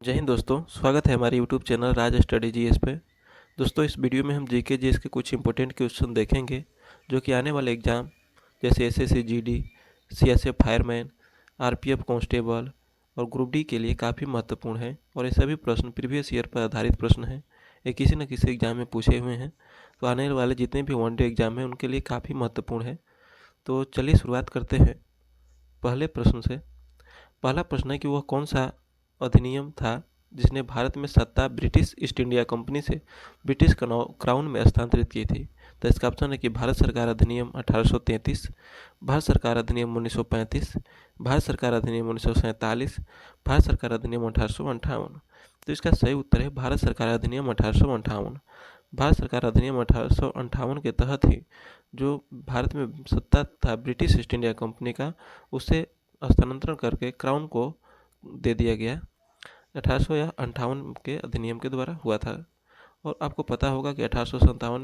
जय हिंद दोस्तों, स्वागत है हमारे यूट्यूब चैनल राज स्टडी जीएस पे। दोस्तों, इस वीडियो में हम जीके जीएस के कुछ इंपॉर्टेंट क्वेश्चन देखेंगे जो कि आने वाले एग्जाम जैसे SSC GD, CSF fireman, RPF constable और ग्रुप डी के लिए काफ़ी महत्वपूर्ण है। और ये सभी प्रश्न प्रीवियस ईयर पर आधारित प्रश्न हैं। ये किसी न किसी एग्जाम में पूछे हुए हैं, तो आने वाले जितने भी वनडे एग्जाम हैं उनके लिए काफ़ी महत्वपूर्ण है। तो चलिए शुरुआत करते हैं पहले प्रश्न से। पहला प्रश्न है कि वह कौन सा अधिनियम था जिसने भारत में सत्ता ब्रिटिश ईस्ट इंडिया कंपनी से ब्रिटिश क्राउन में हस्तांतरित की थी। तो इसका ऑप्शन है कि भारत सरकार अधिनियम 1833, भारत सरकार अधिनियम 1935, भारत सरकार अधिनियम 1947, भारत सरकार अधिनियम 1858। तो इसका सही उत्तर है भारत सरकार अधिनियम 1858। भारत सरकार अधिनियम 1858 के तहत ही जो भारत में सत्ता था ब्रिटिश ईस्ट इंडिया कंपनी का, उसे हस्तांतरण करके क्राउन को दे दिया गया। 1858 के अधिनियम के द्वारा हुआ था। और आपको पता होगा कि 1857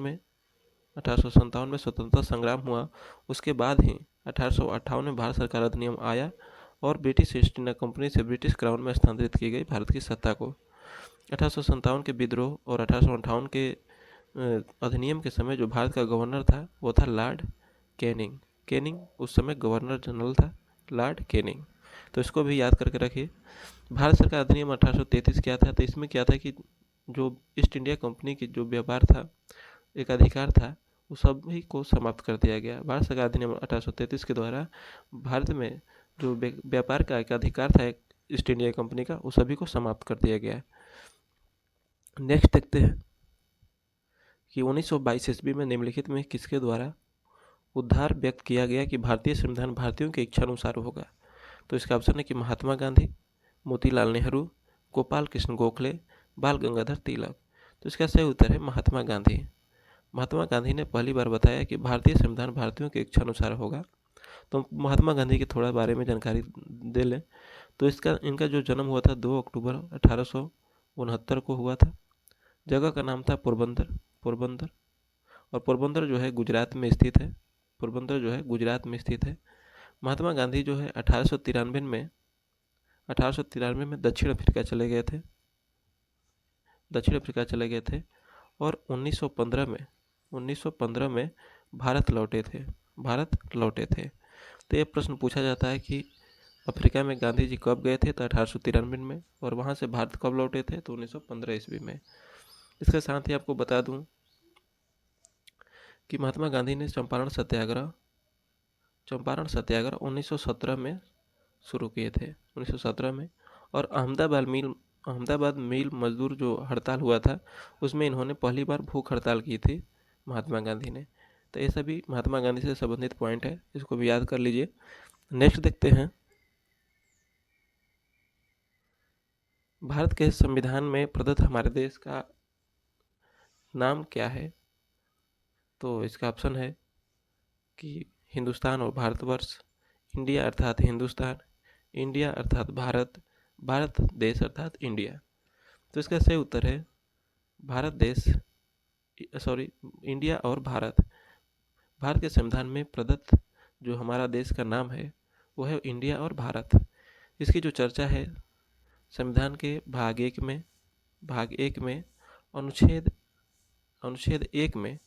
में स्वतंत्रता संग्राम हुआ। उसके बाद ही 1858 में भारत सरकार अधिनियम आया और ब्रिटिश ईस्ट इंडिया कंपनी से ब्रिटिश क्राउन में हस्तांतरित की गई भारत की सत्ता को। 1857 के विद्रोह और 1858 के अधिनियम के समय जो भारत का गवर्नर था वो था लॉर्ड कैनिंग। कैनिंग उस समय गवर्नर जनरल था, लॉर्ड कैनिंग। तो इसको भी याद करके रखिए। भारत सरकार अधिनियम 1833 क्या था? तो इसमें क्या था कि जो ईस्ट इंडिया कंपनी की जो व्यापार था, एक अधिकार था, उस सभी को समाप्त कर दिया गया। भारत सरकार अधिनियम 1833 के द्वारा भारत में जो व्यापार का एक अधिकार था ईस्ट इंडिया कंपनी का, उस सभी को समाप्त कर दिया गया। नेक्स्ट देखते हैं कि 1922 ईस्वी में निम्नलिखित में किसके द्वारा उद्धार व्यक्त किया गया कि भारतीय संविधान भारतीयों के इच्छा अनुसार होगा? तो इसका ऑप्शन है कि महात्मा गांधी, मोतीलाल नेहरू, गोपाल कृष्ण गोखले, बाल गंगाधर तिलक। तो इसका सही उत्तर है महात्मा गांधी। महात्मा गांधी ने पहली बार बताया कि भारतीय संविधान भारतीयों के इच्छा अनुसार होगा। तो महात्मा गांधी के थोड़ा बारे में जानकारी दे लें तो इनका जो जन्म हुआ था 2 अक्टूबर 1869 को हुआ था। जगह का नाम था पोरबंदर। और पोरबंदर जो है गुजरात में स्थित है। पोरबंदर जो है गुजरात में स्थित है। महात्मा गांधी जो है 1893 में दक्षिण अफ्रीका चले गए थे और 1915 में भारत लौटे थे। तो ये प्रश्न पूछा जाता है कि अफ्रीका में गांधी जी कब गए थे? तो 1893 में। और वहाँ से भारत कब लौटे थे? तो 1915 ईस्वी में। इसके साथ ही आपको बता दूं कि महात्मा गांधी ने चंपारण सत्याग्रह 1917 में शुरू किए थे, 1917 में। और अहमदाबाद मिल मजदूर जो हड़ताल हुआ था, उसमें इन्होंने पहली बार भूख हड़ताल की थी महात्मा गांधी ने। तो ये सभी महात्मा गांधी से संबंधित पॉइंट है, इसको भी याद कर लीजिए। नेक्स्ट देखते हैं, भारत के संविधान में प्रदत्त हमारे देश का नाम क्या है? तो इसका ऑप्शन है कि हिंदुस्तान और भारतवर्ष, इंडिया अर्थात हिंदुस्तान, इंडिया अर्थात भारत, भारत देश अर्थात इंडिया। तो इसका सही उत्तर है इंडिया और भारत। भारत के संविधान में प्रदत्त जो हमारा देश का नाम है वो है इंडिया और भारत। इसकी जो चर्चा है संविधान के भाग एक में अनुच्छेद 1 में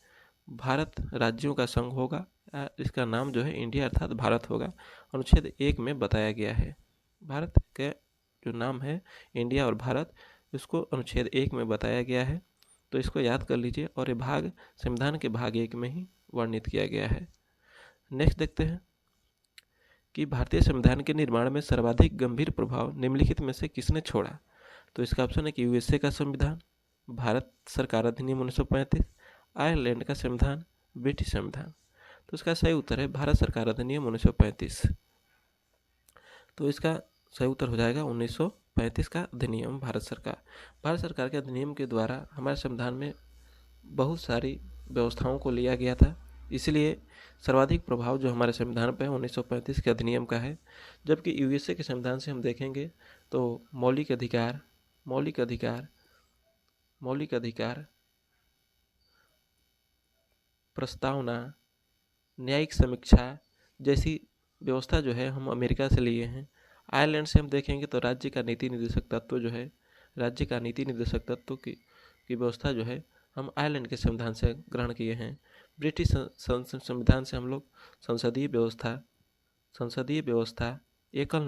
भारत राज्यों का संघ होगा, इसका नाम जो है इंडिया अर्थात भारत होगा, अनुच्छेद 1 में बताया गया है। भारत का जो नाम है इंडिया और भारत, इसको अनुच्छेद 1 में बताया गया है। तो इसको याद कर लीजिए और ये भाग संविधान के भाग 1 में ही वर्णित किया गया है। नेक्स्ट देखते हैं कि भारतीय संविधान के निर्माण में सर्वाधिक गंभीर प्रभाव निम्नलिखित में से किसने छोड़ा? तो इसका ऑप्शन है कि यूएसए का संविधान, भारत सरकार अधिनियम 1935, आयरलैंड का संविधान, ब्रिटिश संविधान। तो इसका सही उत्तर है भारत सरकार अधिनियम 1935। तो इसका सही उत्तर हो जाएगा 1935 का अधिनियम। भारत सरकार के अधिनियम के द्वारा हमारे संविधान में बहुत सारी व्यवस्थाओं को लिया गया था, इसलिए सर्वाधिक प्रभाव जो हमारे संविधान पर है 1935 के अधिनियम का है। जबकि यूएसए के संविधान से हम देखेंगे तो मौलिक अधिकार, प्रस्तावना, न्यायिक समीक्षा जैसी व्यवस्था जो है हम अमेरिका से लिए हैं। आयरलैंड से हम देखेंगे तो राज्य का नीति निर्देशक तत्व जो है राज्य का नीति निर्देशक तत्व की व्यवस्था जो है हम आयरलैंड के संविधान से ग्रहण किए हैं। ब्रिटिश संविधान से हम लोग संसदीय व्यवस्था, एकल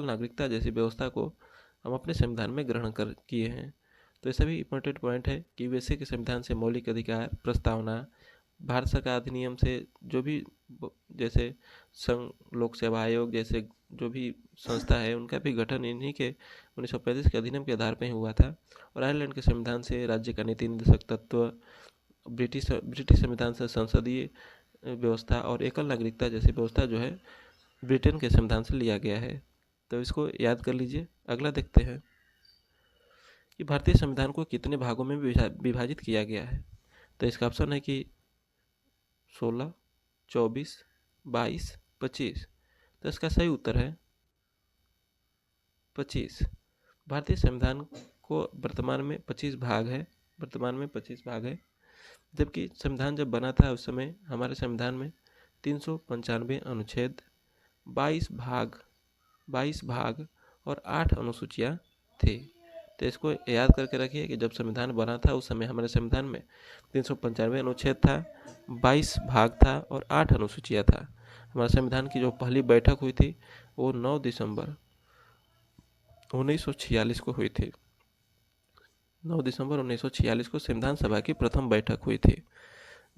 नागरिकता जैसी व्यवस्था को हम अपने संविधान में ग्रहण कर किए हैं। तो ये सभी इंपॉर्टेंट पॉइंट है कि वैसे के संविधान से मौलिक अधिकार प्रस्तावना, भारत सरकार अधिनियम से जो भी जैसे संघ लोक सेवा आयोग जैसे जो भी संस्था है उनका भी गठन इन्हीं के 1935 के अधिनियम के आधार पर ही हुआ था। और आयरलैंड के संविधान से राज्य का नीति निर्देशक तत्व, ब्रिटिश संविधान से संसदीय व्यवस्था और एकल नागरिकता जैसी व्यवस्था जो है ब्रिटेन के संविधान से लिया गया है। तो इसको याद कर लीजिए। अगला देखते हैं कि भारतीय संविधान को कितने भागों में विभाजित किया गया है। तो इसका ऑप्शन है कि 16, 24, 22, 25। तो इसका सही उत्तर है 25। भारतीय संविधान को वर्तमान में 25 भाग है। जबकि संविधान जब बना था उस समय हमारे संविधान में 395 अनुच्छेद, 22 भाग और 8 अनुसूचियाँ थी। तो इसको याद करके रखिए कि जब संविधान बना था उस समय हमारे संविधान में 395 अनुच्छेद था, 22 भाग था और 8 अनुसूचियाँ था। हमारे संविधान की जो पहली बैठक हुई थी वो 9 दिसंबर 1946 को हुई थी। 9 दिसंबर 1946 को संविधान सभा की प्रथम बैठक हुई थी।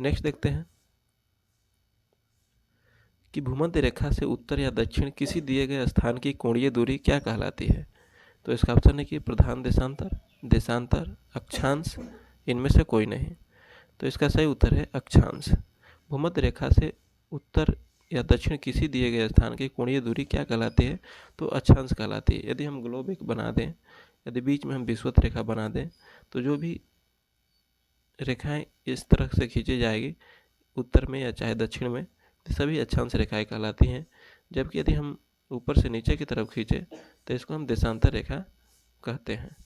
नेक्स्ट देखते हैं कि भूमध्य रेखा से उत्तर या दक्षिण किसी दिए गए स्थान की कोणीय दूरी क्या कहलाती है। तो इसका ऑप्शन है कि प्रधान देशांतर, अक्षांश, इनमें से कोई नहीं। तो इसका सही उत्तर है अक्षांश। भूमध्य रेखा से उत्तर या दक्षिण किसी दिए गए स्थान की कोणीय दूरी क्या कहलाती है, तो अक्षांश कहलाती है। यदि हम ग्लोब एक बना दें, यदि बीच में हम विषुवत रेखा बना दें, तो जो भी रेखाएं इस तरह से खींची जाएगी उत्तर में या चाहे दक्षिण में, तो सभी अक्षांश रेखाएं कहलाती हैं। जबकि यदि हम ऊपर से नीचे की तरफ खींचे तो इसको हम देशांतर रेखा कहते हैं।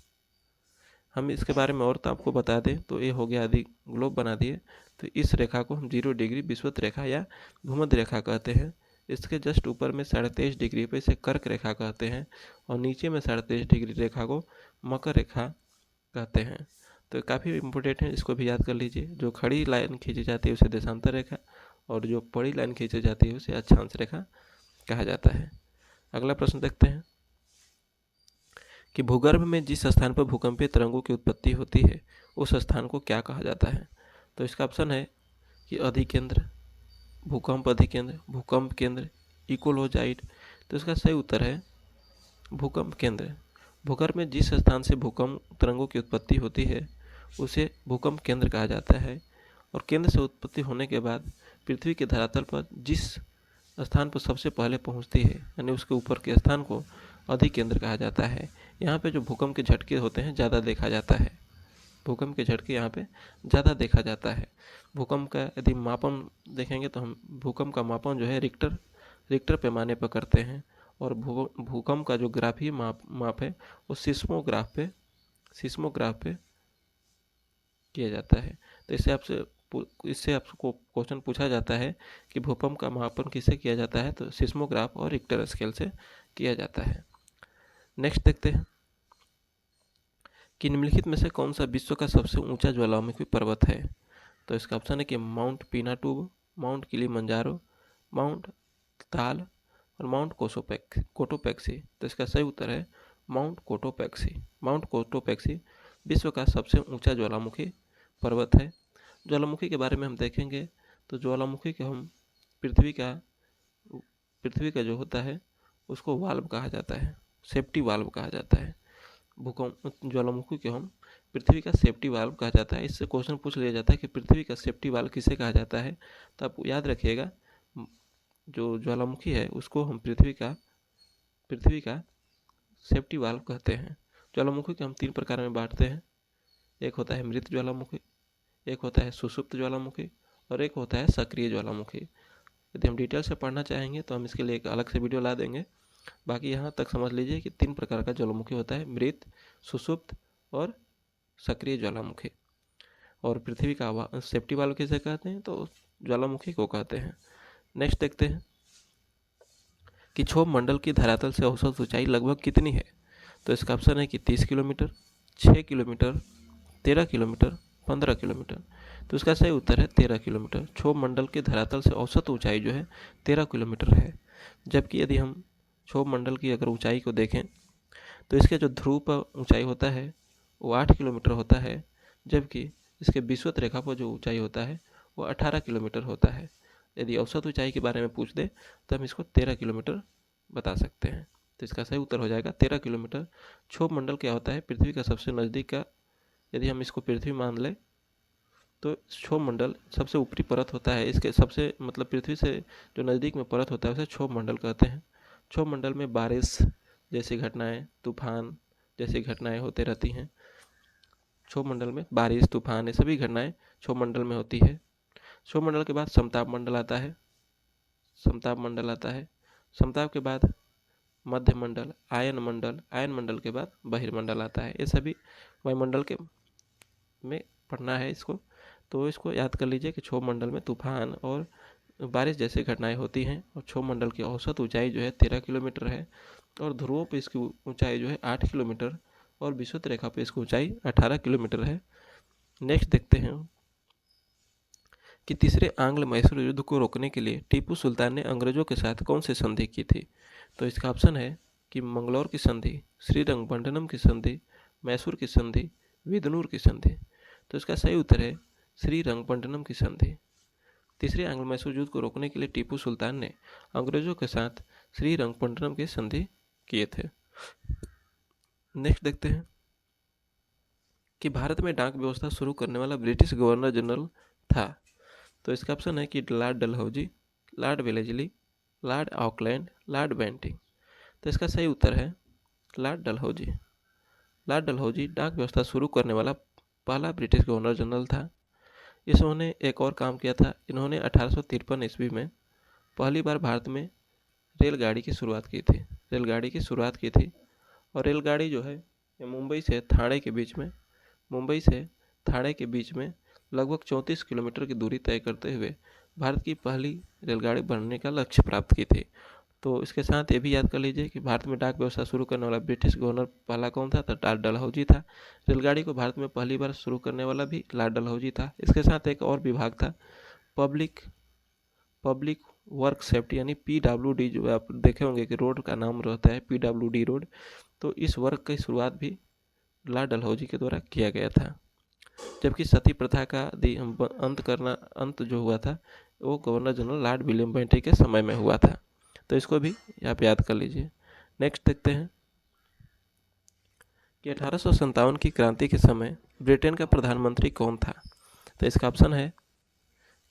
हम इसके बारे में और तो आपको बता दें तो ये हो गया, यदि ग्लोब बना दिए तो इस रेखा को हम 0 डिग्री विषुवत रेखा या भूमध्य रेखा कहते हैं। इसके जस्ट ऊपर में 23.5 डिग्री पे इसे कर्क रेखा कहते हैं और नीचे में 23.5 डिग्री रेखा को मकर रेखा कहते हैं। तो काफ़ी इम्पोर्टेंट है, इसको भी याद कर लीजिए। जो खड़ी लाइन खींची जाती है उसे देशांतर रेखा और जो पड़ी लाइन खींची जाती है उसे अक्षांश रेखा कहा जाता है। अगला प्रश्न देखते हैं कि भूगर्भ में जिस स्थान पर भूकंपीय तरंगों की उत्पत्ति होती है उस स्थान को क्या कहा जाता है। तो इसका ऑप्शन है कि अधिकेंद्र, भूकंप केंद्र, इकोलोजाइट। तो इसका सही उत्तर है भूकंप केंद्र। भूगर्भ में जिस स्थान से भूकंप तरंगों की उत्पत्ति होती है उसे भूकंप केंद्र कहा जाता है। और केंद्र से उत्पत्ति होने के बाद पृथ्वी के धरातल पर जिस स्थान पर सबसे पहले पहुंचती है यानी उसके ऊपर के स्थान को अधिकेंद्र कहा जाता है। यहाँ पे जो भूकंप के झटके होते हैं ज़्यादा देखा जाता है। भूकंप के झटके यहाँ पे ज़्यादा देखा जाता है। भूकंप का यदि मापन देखेंगे तो हम भूकंप का मापन जो है रिक्टर पैमाने पर करते हैं। और भूकंप का जो ग्राफीय माप है वो सिस्मोग्राफ पे किया जाता है। तो इससे आपको क्वेश्चन पूछा जाता है कि भूकंप का मापन किससे किया जाता है, तो सिस्मोग्राफ और रिक्टर स्केल से किया जाता है। नेक्स्ट देखते हैं कि निम्नलिखित में से कौन सा विश्व का सबसे ऊंचा ज्वालामुखी पर्वत है। तो इसका ऑप्शन है कि माउंट पिनाटुब, माउंट किलिमंजारो, माउंट ताल और माउंट कोटोपैक्सी। तो इसका सही उत्तर है माउंट कोटोपैक्सी। माउंट कोटोपैक्सी विश्व का सबसे ऊंचा ज्वालामुखी पर्वत है। ज्वालामुखी के बारे में हम देखेंगे तो ज्वालामुखी को हम पृथ्वी का जो होता है उसको वाल्व कहा जाता है, सेफ्टी वाल्व कहा जाता है। भूकंप ज्वालामुखी को हम पृथ्वी का सेफ्टी वाल्व कहा जाता है। इससे क्वेश्चन पूछ लिया जाता है कि पृथ्वी का सेफ्टी वाल्व किसे कहा जाता है, तो आप याद रखिएगा जो ज्वालामुखी है उसको हम पृथ्वी का सेफ्टी वाल्व कहते हैं। ज्वालामुखी को हम 3 प्रकार में बांटते हैं। एक होता है मृत ज्वालामुखी, एक होता है सुषुप्त ज्वालामुखी और एक होता है सक्रिय ज्वालामुखी। यदि हम डिटेल से पढ़ना चाहेंगे तो हम इसके लिए एक अलग से वीडियो ला देंगे। बाकी यहाँ तक समझ लीजिए कि 3 प्रकार का ज्वालामुखी होता है, मृत, सुषुप्त और सक्रिय ज्वालामुखी। और पृथ्वी का सेफ्टी वाल्व किसे कहते हैं, तो ज्वालामुखी को कहते हैं। नेक्स्ट देखते हैं कि क्षोभ मंडल की धरातल से औसत ऊंचाई लगभग कितनी है। तो इसका ऑप्शन है कि 30 किलोमीटर, 6 किलोमीटर, 13 किलोमीटर, 15 किलोमीटर। तो इसका सही उत्तर है 13 किलोमीटर। क्षोभ मंडल के धरातल से औसत ऊंचाई जो है 13 किलोमीटर है। जबकि यदि हम क्षोभ मंडल की अगर ऊंचाई को देखें तो इसके जो ध्रुव पर ऊंचाई होता है वो 8 किलोमीटर होता है, जबकि इसके विषुवत रेखा पर जो ऊंचाई होता है वो 18 किलोमीटर होता है। यदि औसत ऊंचाई के बारे में पूछ दे तो हम इसको 13 किलोमीटर बता सकते हैं। तो इसका सही उत्तर हो जाएगा 13 किलोमीटर। क्षोभ मंडल क्या होता है? पृथ्वी का सबसे नज़दीक का, यदि हम इसको पृथ्वी मान लें तो क्षोभ मंडल सबसे ऊपरी परत होता है। इसके सबसे मतलब पृथ्वी से जो नज़दीक में परत होता है उसे क्षोभ मंडल कहते हैं। क्षोभ मंडल में बारिश जैसी घटनाएं, तूफान जैसी घटनाएं होते रहती हैं। क्षोभ मंडल में बारिश, तूफान, ये सभी घटनाएं क्षोभ मंडल में होती है। क्षोभ मंडल के बाद समताप मंडल आता है। समताप मंडल आता है। समताप के बाद मध्य मंडल, आयन मंडल, आयन मंडल के बाद बहिर्मंडल आता है। ये सभी वायुमंडल के में पढ़ना है इसको, तो इसको याद कर लीजिए कि क्षोभ मंडल में तूफान और बारिश जैसी घटनाएं होती हैं। और क्षोभ मंडल की औसत ऊंचाई जो है 13 किलोमीटर है और ध्रुवों पर इसकी ऊंचाई जो है 8 किलोमीटर और विषुवत रेखा पर इसकी ऊंचाई 18 किलोमीटर है। नेक्स्ट देखते हैं कि तीसरे आंग्ल मैसूर युद्ध को रोकने के लिए टीपू सुल्तान ने अंग्रेजों के साथ कौन सी संधि की थी? तो इसका ऑप्शन है कि मंगलौर की संधि, श्रीरंगपट्टनम की संधि, मैसूर की संधि, विदनूर की संधि। तो इसका सही उत्तर है श्रीरंगपट्टनम की संधि। तीसरे आंग्ल मैसूर युद्ध को रोकने के लिए टीपू सुल्तान ने अंग्रेजों के साथ श्रीरंगपट्टनम की संधि किए थे। नेक्स्ट देखते हैं कि भारत में डाक व्यवस्था शुरू करने वाला ब्रिटिश गवर्नर जनरल था। तो इसका ऑप्शन है कि Lord Dalhousie, Lord Wellesley, Lord Auckland, Lord Bentinck. तो इसका सही उत्तर है लॉर्ड डलहौजी। लॉर्ड डलहौजी डाक व्यवस्था शुरू करने वाला पहला ब्रिटिश गवर्नर जनरल था। इन्होंने एक और काम किया था। इन्होंने 1853 ईस्वी में पहली बार भारत में रेलगाड़ी की शुरुआत की थी। रेलगाड़ी की शुरुआत की थी और रेलगाड़ी जो है ये मुंबई से थाने के बीच में लगभग 34 किलोमीटर की दूरी तय करते हुए भारत की पहली रेलगाड़ी बनने का लक्ष्य प्राप्त की थी। तो इसके साथ ये भी याद कर लीजिए कि भारत में डाक व्यवस्था शुरू करने वाला ब्रिटिश गवर्नर पहला कौन था? तो लॉर्ड डलहौजी था। रेलगाड़ी को भारत में पहली बार शुरू करने वाला भी लॉर्ड डलहौजी था। इसके साथ एक और विभाग था, पब्लिक वर्क सेफ्टी यानी PWD, जो आप देखे होंगे कि रोड का नाम रहता है PWD रोड। तो इस वर्क की शुरुआत भी लॉर्ड डलहौजी के द्वारा किया गया था। जबकि सती प्रथा का अंत जो हुआ था वो governor general Lord William Bentinck के समय में हुआ था। तो इसको भी आप याद कर लीजिए। नेक्स्ट देखते हैं कि 1857 की क्रांति के समय ब्रिटेन का प्रधानमंत्री कौन था? तो इसका ऑप्शन है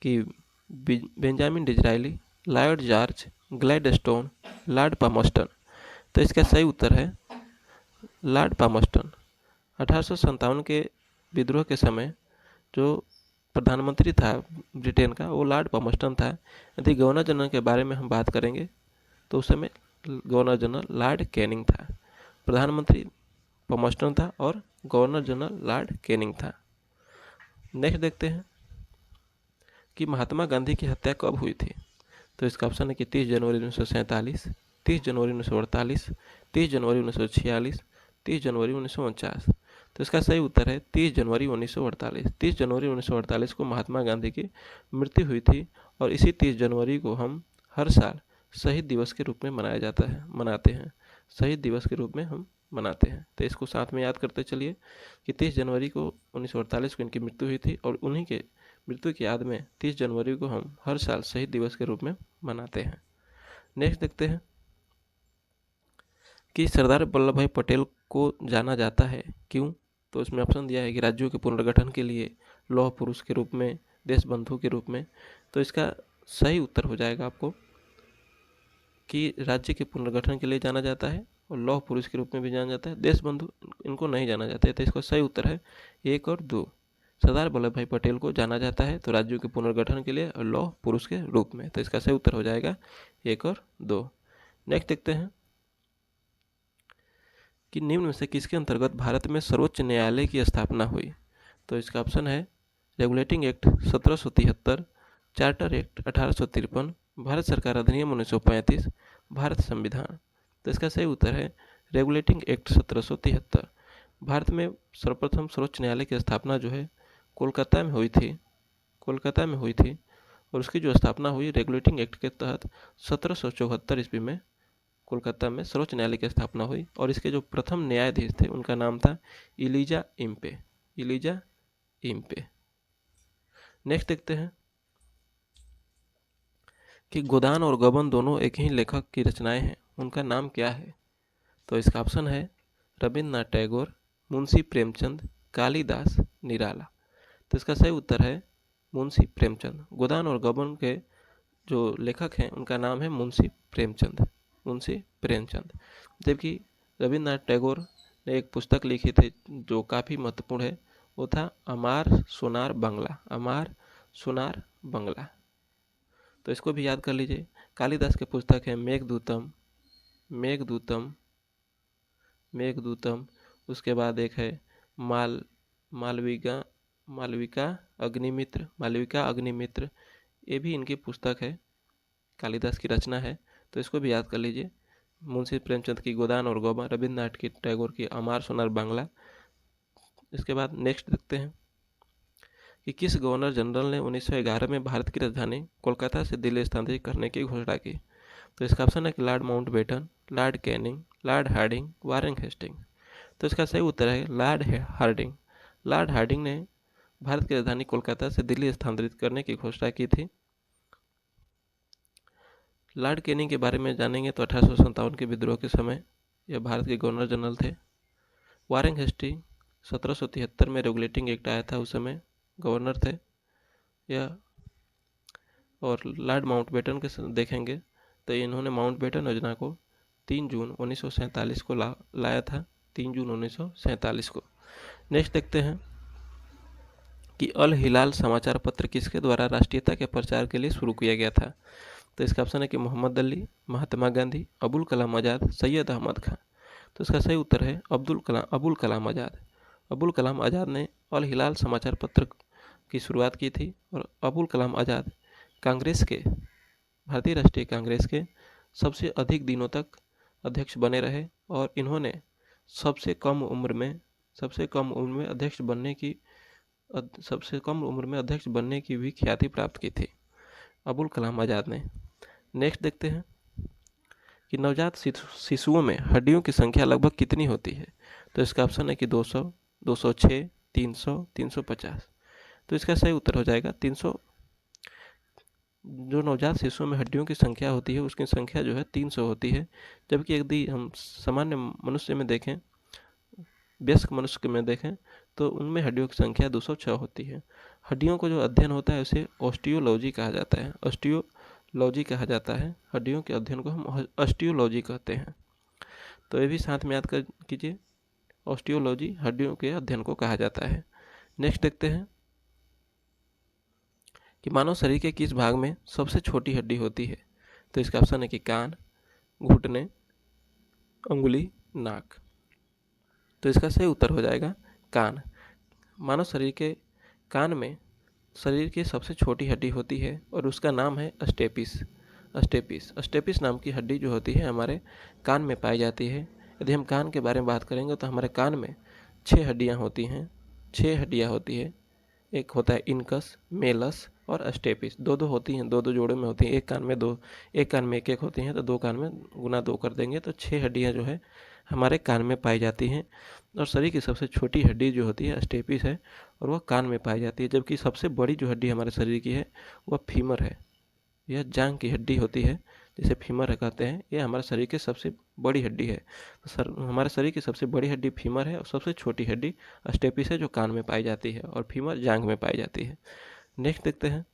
कि Benjamin Disraeli, Lord George, Gladstone, Lord Palmerston. तो इसका सही उत्तर है लॉर्ड पामस्टन। 1857 के विद्रोह के समय जो प्रधानमंत्री था ब्रिटेन का वो लॉर्ड पामस्टन था। यदि गवर्नर जनरल के बारे में हम बात करेंगे तो उस समय गवर्नर जनरल लॉर्ड कैनिंग था। प्रधानमंत्री पामस्टन था और गवर्नर जनरल लॉर्ड कैनिंग था। नेक्स्ट देखते हैं कि महात्मा गांधी की हत्या कब हुई थी? तो इसका ऑप्शन है कि 30 जनवरी 1947, 30 जनवरी 1948, 30 जनवरी 1946, 30 जनवरी 1949। तो इसका सही उत्तर है 30 जनवरी 1948। 30 जनवरी 1948 को महात्मा गांधी की मृत्यु हुई थी और इसी 30 जनवरी को हम हर साल शहीद दिवस के रूप में मनाते हैं। शहीद दिवस के रूप में हम मनाते हैं। तो इसको साथ में याद करते चलिए कि 30 जनवरी को 1948 को इनकी मृत्यु हुई थी और उन्हीं के मृत्यु की याद में 30 जनवरी को हम हर साल शहीद दिवस के रूप में मनाते हैं। नेक्स्ट देखते हैं कि सरदार वल्लभ भाई पटेल को जाना जाता है क्यों? तो इसमें ऑप्शन दिया है कि राज्यों के पुनर्गठन के लिए, लौह पुरुष के रूप में, देश बंधु के रूप में। तो इसका सही उत्तर हो जाएगा आपको कि राज्य के पुनर्गठन के लिए जाना जाता है और लौह पुरुष के रूप में भी जाना जाता है। देश बंधु इनको नहीं जाना जाता है। तो इसका सही उत्तर है 1 और 2। सरदार वल्लभ भाई पटेल को जाना जाता है तो राज्यों के पुनर्गठन के लिए और लौह पुरुष के रूप में। तो इसका सही उत्तर हो जाएगा 1 और 2। नेक्स्ट देखते हैं कि निम्न में से किसके अंतर्गत भारत में सर्वोच्च न्यायालय की स्थापना हुई? तो इसका ऑप्शन है regulating act 1773, charter act 1853, Bharat सरकार अधिनियम 1935, भारत संविधान। तो इसका सही उत्तर है रेगुलेटिंग एक्ट 1773। भारत में सर्वप्रथम सर्वोच्च न्यायालय की स्थापना जो है कोलकाता में हुई थी, कोलकाता में हुई थी। और उसकी जो स्थापना हुई रेगुलेटिंग एक्ट के तहत 1774 ईस्वी में कोलकाता में सर्वोच्च न्यायालय की स्थापना हुई। और इसके जो प्रथम न्यायाधीश थे उनका नाम था इलीजा इम्पे, इलीजा इम्पे। नेक्स्ट देखते हैं कि गोदान और गबन दोनों एक ही लेखक की रचनाएं हैं, उनका नाम क्या है? तो इसका ऑप्शन है रविन्द्रनाथ टैगोर, मुंशी प्रेमचंद, कालिदास, निराला। तो इसका सही उत्तर है मुंशी प्रेमचंद। गोदान और गबन के जो लेखक हैं उनका नाम है मुंशी प्रेमचंद, मुंशी प्रेमचंद। जबकि रविन्द्रनाथ टैगोर ने एक पुस्तक लिखी थी जो काफ़ी महत्वपूर्ण है, वो था अमार सोनार बंगला, अमार सोनार बंगला। तो इसको भी याद कर लीजिए। कालिदास की पुस्तक है मेघदूतम, मेघदूतम, मेघदूतम। उसके बाद एक है मालविका, मालविका अग्निमित्र, मालविका अग्निमित्र। ये भी इनकी पुस्तक है, कालिदास की रचना है। तो इसको भी याद कर लीजिए। मुंशी प्रेमचंद की गोदान और गबन, रविन्द्रनाथ की टैगोर की अमार सोनार बांग्ला। इसके बाद नेक्स्ट देखते हैं कि किस गवर्नर जनरल ने 1911 में भारत की राजधानी कोलकाता से दिल्ली स्थानांतरित करने की घोषणा की? तो इसका ऑप्शन है कि Lord Mountbatten, Lord Canning, Lord Hardinge, Warren Hastings. तो इसका सही उत्तर है लॉर्ड हार्डिंग। लॉर्ड हार्डिंग ने भारत की राजधानी कोलकाता से दिल्ली स्थानांतरित करने की घोषणा की थी। लॉर्ड कैनिंग के बारे में जानेंगे तो 1857 के विद्रोह के समय यह भारत के गवर्नर जनरल थे। वारेन हेस्टिंग 1773 में रेगुलेटिंग एक्ट आया था, उस समय गवर्नर थे यह। और लॉर्ड माउंटबेटन के देखेंगे तो इन्होंने माउंटबेटन योजना को 3 जून 1947 को लाया था, 3 जून 1947 को। नेक्स्ट देखते हैं कि अल हिलाल समाचार पत्र किसके द्वारा राष्ट्रीयता के प्रचार के लिए शुरू किया गया था? तो इसका ऑप्शन है कि मोहम्मद अली, महात्मा गांधी, अबुल कलाम आज़ाद, सैयद अहमद खान। तो इसका सही उत्तर है अबुल कलाम आज़ाद। अबुल कलाम आज़ाद ने अल हिलाल समाचार पत्र की शुरुआत की थी। और अबुल कलाम आज़ाद कांग्रेस के, भारतीय राष्ट्रीय कांग्रेस के सबसे अधिक दिनों तक अध्यक्ष बने रहे। और इन्होंने सबसे कम उम्र में अध्यक्ष बनने की भी ख्याति प्राप्त की थी अबुल कलाम आज़ाद ने। नेक्स्ट देखते हैं कि नवजात शिशुओं में हड्डियों की संख्या लगभग कितनी होती है? तो इसका ऑप्शन है कि 200, 206, 300, 350। तो इसका सही उत्तर हो जाएगा 300। जो नवजात शिशुओं में हड्डियों की संख्या होती है उसकी संख्या जो है 300 होती है। जबकि यदि हम सामान्य मनुष्य में देखें, वयस्क मनुष्य में देखें तो उनमें हड्डियों की संख्या 206 होती है। हड्डियों को जो अध्ययन होता है उसे ऑस्टियोलॉजी कहा जाता है, ऑस्टियोलॉजी कहा जाता है। हड्डियों के अध्ययन को हम ऑस्टियोलॉजी कहते हैं। तो ये भी साथ में याद कर कीजिए, ऑस्टियोलॉजी हड्डियों के अध्ययन को कहा जाता है। नेक्स्ट देखते हैं कि मानव शरीर के किस भाग में सबसे छोटी हड्डी होती है? तो इसका ऑप्शन है कि कान, घुटने, अंगुली, नाक। तो इसका सही उत्तर हो जाएगा कान। मानव शरीर के कान में शरीर की सबसे छोटी हड्डी होती है और उसका नाम है अस्टेपिस। अस्टेपिस नाम की हड्डी जो होती है हमारे कान में पाई जाती है। यदि हम कान के बारे में बात करेंगे तो हमारे कान में 6 हड्डियाँ होती हैं, 6 हड्डियाँ होती है। एक होता है इनकस, मेलस और अस्टेपिस। दो होती हैं, दो जोड़े में होती हैं। एक कान में 2, एक कान में एक होती हैं, तो 2 कान में गुना 2 कर देंगे तो 6 हड्डियाँ जो है हमारे कान में पाई जाती हैं। और शरीर की सबसे छोटी हड्डी जो होती है अस्टेपिस है और वह कान में पाई जाती है। जबकि सबसे बड़ी जो हड्डी हमारे शरीर की है वह फीमर है। यह जांघ की हड्डी होती है जिसे फीमर कहते हैं। यह हमारे शरीर की सबसे बड़ी हड्डी है। तो हमारे शरीर की सबसे बड़ी हड्डी फीमर है और सबसे छोटी हड्डी अस्टेपिस है जो कान में पाई जाती है और फीमर जांघ में पाई जाती है। नेक्स्ट देखते हैं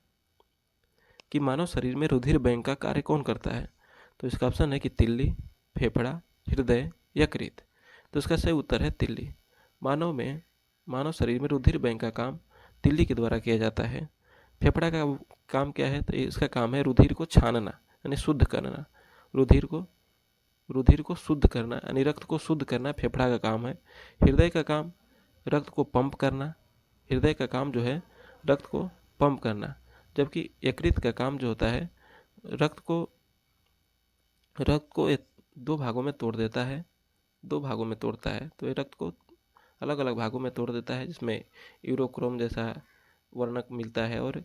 कि मानव शरीर में रुधिर बैंक का कार्य कौन करता है? तो इसका ऑप्शन है कि तिल्ली, फेफड़ा, हृदय, यकृत। तो इसका सही उत्तर है तिल्ली। मानव शरीर में रुधिर बैंक का काम तिल्ली के द्वारा किया जाता है। फेफड़ा का काम क्या है? तो इसका काम है रुधिर को छानना यानी शुद्ध करना। रुधिर को शुद्ध करना यानी रक्त को शुद्ध करना फेफड़ा का काम है। हृदय का काम रक्त को पंप करना, हृदय का काम जो है रक्त को पंप करना। जबकि यकृत का काम जो होता है रक्त को 2 भागों में तोड़ देता है, दो भागों में तोड़ता है, तो ये रक्त को अलग अलग भागों में तोड़ देता है, जिसमें यूरोक्रोम जैसा वर्णक मिलता है और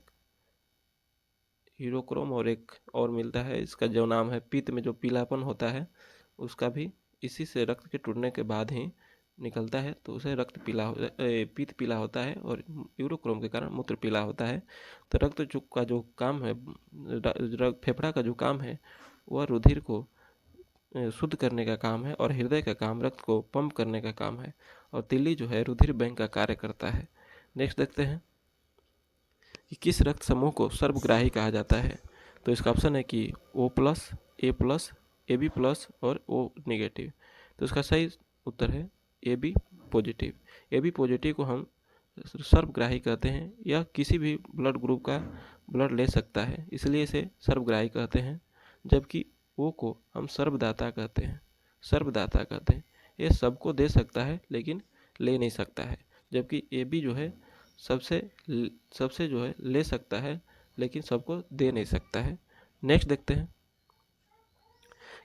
यूरोक्रोम और एक और मिलता है, इसका जो नाम है पित्त में जो पीलापन होता है उसका भी इसी से रक्त के टूटने के बाद ही निकलता है, तो उसे रक्त पीला पित्त पीला होता है और यूरोक्रोम के कारण मूत्र पीला होता है। तो रक्त जो का जो काम है, फेफड़ा का जो काम है वह रुधिर को शुद्ध करने का काम है और हृदय का काम रक्त को पंप करने का काम है और तिल्ली जो है रुधिर बैंक का कार्य करता है। नेक्स्ट देखते हैं कि किस रक्त समूह को सर्वग्राही कहा जाता है। तो इसका ऑप्शन है कि O+, A+, AB+ और O नेगेटिव। तो इसका सही उत्तर है AB पॉजिटिव। AB पॉजिटिव को हम सर्वग्राही कहते हैं। यह किसी भी ब्लड ग्रुप का ब्लड ले सकता है, इसलिए इसे सर्वग्राही कहते हैं। जबकि O को हम सर्वदाता कहते हैं। ये सबको दे सकता है लेकिन ले नहीं सकता है। जबकि AB जो है सबसे जो है ले सकता है लेकिन सबको दे नहीं सकता है। नेक्स्ट देखते हैं